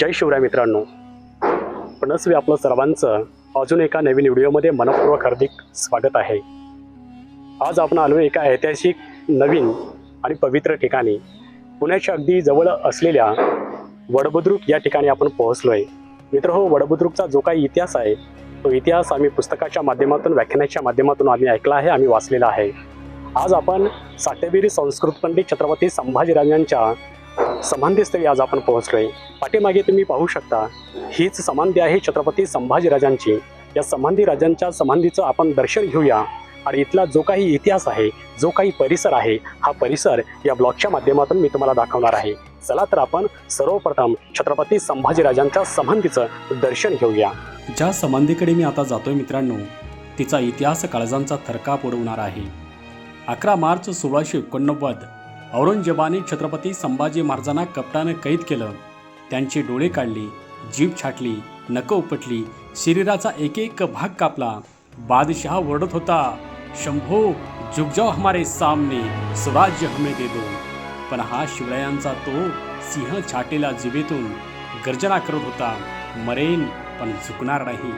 जय शिवराय मित्रांनो, मनस्वी आपलं सर्वांचं अजून एका नवीन व्हिडिओमध्ये मनपूर्वक हार्दिक स्वागत आहे। आज आपण आलो एका ऐतिहासिक नवीन आणि पवित्र ठिकाणी, पुण्याच्या अगदी जवळ असलेल्या वडबुद्रुक या ठिकाणी आपण पोहोचलोय। मित्रहो, वडबुद्रुकचा जो काही इतिहास आहे तो इतिहास आम्ही पुस्तकाच्या माध्यमातून, व्याख्यानाच्या माध्यमातून आम्ही ऐकला आहे, आम्ही वाचलेला आहे। आज आपण सातेवीर संस्कृत पंडित छत्रपती संभाजीराजांच्या समाधीस्थळी आज आपण पोहोचलोय। पाठीमागे तुम्ही पाहू शकता, हीच समाधी आहे छत्रपती संभाजीराजांची। या संभाजीराजांच्या समाधीचं आपण दर्शन घेऊया आणि इथला जो काही इतिहास आहे, जो काही परिसर आहे, हा परिसर या ब्लॉगच्या माध्यमातून मी तुम्हाला दाखवणार आहे। चला तर आपण सर्वप्रथम छत्रपती संभाजीराजांच्या समाधीचं दर्शन घेऊया। ज्या समाधीकडे मी आता जातोय मित्रांनो, तिचा इतिहास काळजांचा थरकाप उडवणार आहे। 11 मार्च 1689 औरंगजेबाने छत्रपती संभाजी महाराजांना कपटाने कैद केलं। त्यांचे डोळे काढले, जीभ छाटली, नखं उपटली, शरीराचा एक एक भाग कापला। बादशाह ओरडत होता, शंभो झुक जाओ हमारे सामने, स्वराज्य हमें दे दो। पण हा शिवरायांचा तो सिंह छाटेला जिभेतून गर्जना करत होता, मरेन पण झुकणार नाही।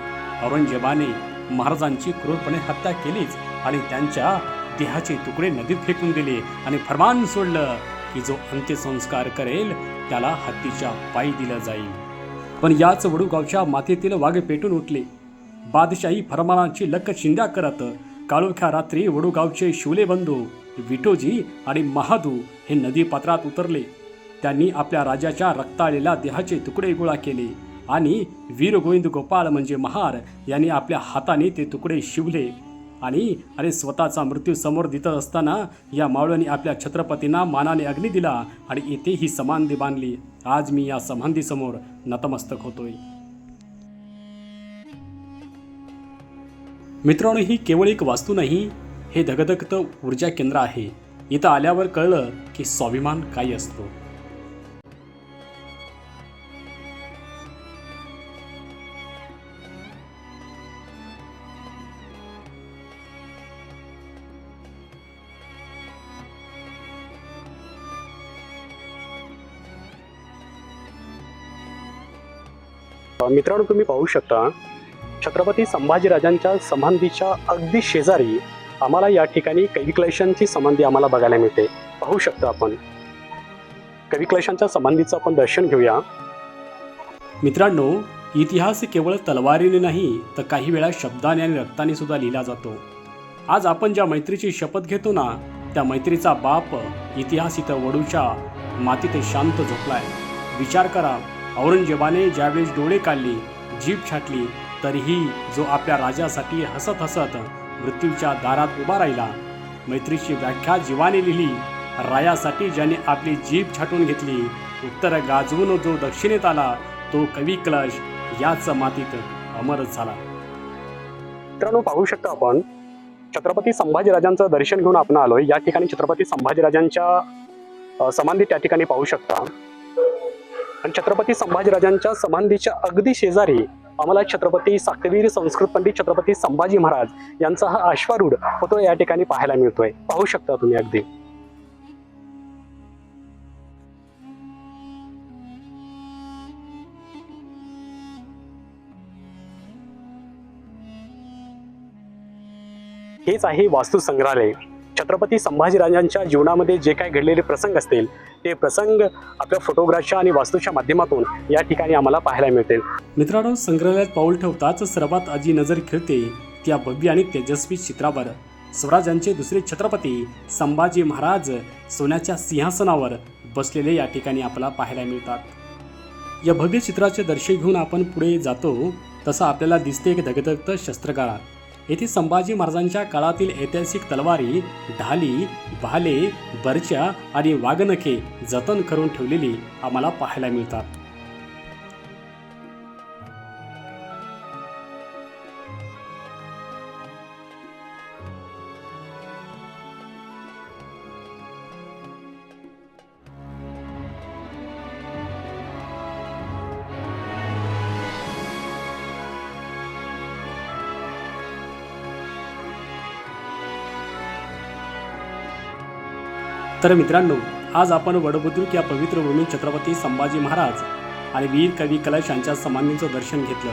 औरंगजेबाने महाराजांची क्रूरपणे हत्या केलीच आणि त्यांच्या देहाचे तुकडे नदीत फेकून दिले आणि फरमान सोडलं की जो अंत्यसंस्कार करेल त्याला हत्तीच्या पायी दिलं जाईल। पण याच वडूगावच्या मातीतील वाघ पेटून उठले। बादशाही फरमानाची लक्क चिंध्या करत काळोख्या रात्री वडूगावचे शिवले बंधू विठोजी आणि महादू हे नदी पात्रात उतरले। त्यांनी आपल्या राजाच्या रक्ताळलेल्या देहाचे तुकडे गोळा केले आणि वीर गोविंद गोपाळ म्हणजे महार यांनी आपल्या हाताने ते तुकडे शिवले आणि स्वतःचा मृत्यू समोर दिसत असताना या मावळ्यांनी आपल्या छत्रपतींना मानाने अग्नी दिला आणि येथे ही समाधी बांधली। आज मी या समाधीसमोर नतमस्तक होतोय। मित्रांनो, ही केवळ एक वास्तू नाही, हे धगधगतं ऊर्जा केंद्र आहे। इथं आल्यावर कळलं की स्वाभिमान काय असतो। मित्रांनो, तुम्ही पाहू शकता, छत्रपती संभाजीराजांच्या समाधीच्या अगदी शेजारी आम्हाला या ठिकाणी कविक्लेशांची समाधी आम्हाला बघायला मिळते। पाहू शकता आपण कविक्लेशांच्या समाधीचं आपण दर्शन घेऊया। मित्रांनो, इतिहास केवळ तलवारीने नाही तर काही वेळा शब्दाने आणि रक्ताने सुद्धा लिहिला जातो। आज आपण ज्या मैत्रीची शपथ घेतो ना, त्या मैत्रीचा बाप इतिहास इथं वडूच्या मातीत शांत झोपलाय। विचार करा, औरंगजेबाने ज्यावेळेस डोळे काढले, जीभ छाटली, तरीही जो आपल्या राजासाठी हसत हसत मृत्यूच्या दारात उभा राहिला। मैत्रीची व्याख्या जीवाने लिहिली। रायासाठी ज्याने आपली जीभ छाटून घेतली, उत्तर गाजवून जो दक्षिणेत आला, तो कवी कलश याच मातीत अमर झाला। मित्रांनो, पाहू शकता आपण छत्रपती संभाजीराजांचं दर्शन घेऊन आपण आलोय। या ठिकाणी छत्रपती संभाजीराजांच्या समाधी त्या ठिकाणी पाहू शकता आणि छत्रपती संभाजीराजांच्या समाधीच्या अगदी शेजारी आम्हाला छत्रपती सातेवीर संस्कृत पंडित छत्रपती संभाजी महाराज यांचा हा अश्वारूढ पुतळा या ठिकाणी पाहायला मिळतोय। पाहू शकता तुम्ही अगदी। हेच आहे वास्तू संग्रहालय। छत्रपती संभाजीराजांच्या जीवनामध्ये जे काही घडलेले प्रसंग असतील, ते प्रसंग आपल्या फोटोग्राफच्या आणि वास्तूच्या माध्यमातून या ठिकाणी आम्हाला पाहायला मिळतील। मित्रांनो, संग्रहालयात पाऊल ठेवताच सर्वात आधी नजर खेळते त्या भव्य आणि तेजस्वी चित्रावर। स्वराज्यांचे दुसरे छत्रपती संभाजी महाराज सोन्याच्या सिंहासनावर बसलेले या ठिकाणी आपल्याला पाहायला मिळतात। या भव्य चित्राचे दर्शन घेऊन आपण पुढे जातो तसं आपल्याला दिसते एक धगधगतं शस्त्रागार। येथे संभाजी महाराजांच्या काळातील ऐतिहासिक तलवारी, ढाली, भाले, बर्च्या आणि वाघनखे जतन करून ठेवलेली आम्हाला पाहायला मिळतात। तर मित्रांनो, आज आपण वडबुद्रुक या पवित्र भूमी छत्रपती संभाजी महाराज आणि वीर कवी कलश यांच्या समाधींचं दर्शन घेतलं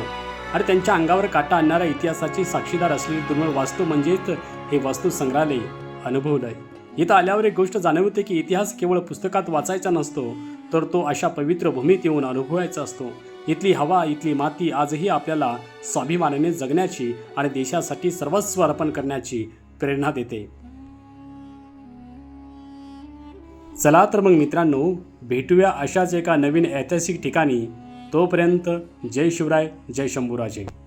आणि त्यांच्या अंगावर काटा आणणाऱ्या इतिहासाची साक्षीदार असलेली दुर्मिळ वास्तू म्हणजेच हे वस्तू संग्रहालय अनुभवलंय. इथं आल्यावर एक गोष्ट जाणवते की इतिहास केवळ पुस्तकात वाचायचा नसतो, तर तो अशा पवित्र भूमीत येऊन अनुभवायचा असतो. इथली हवा, इथली माती आजही आपल्याला स्वाभिमानाने जगण्याची आणि देशासाठी सर्वस्व अर्पण करण्याची प्रेरणा देते. चला तर मग मित्रांनो, भेटूया अशाच एका नवीन ऐतिहासिक ठिकाणी. तोपर्यंत जय शिवराय, जय शंभूराजे.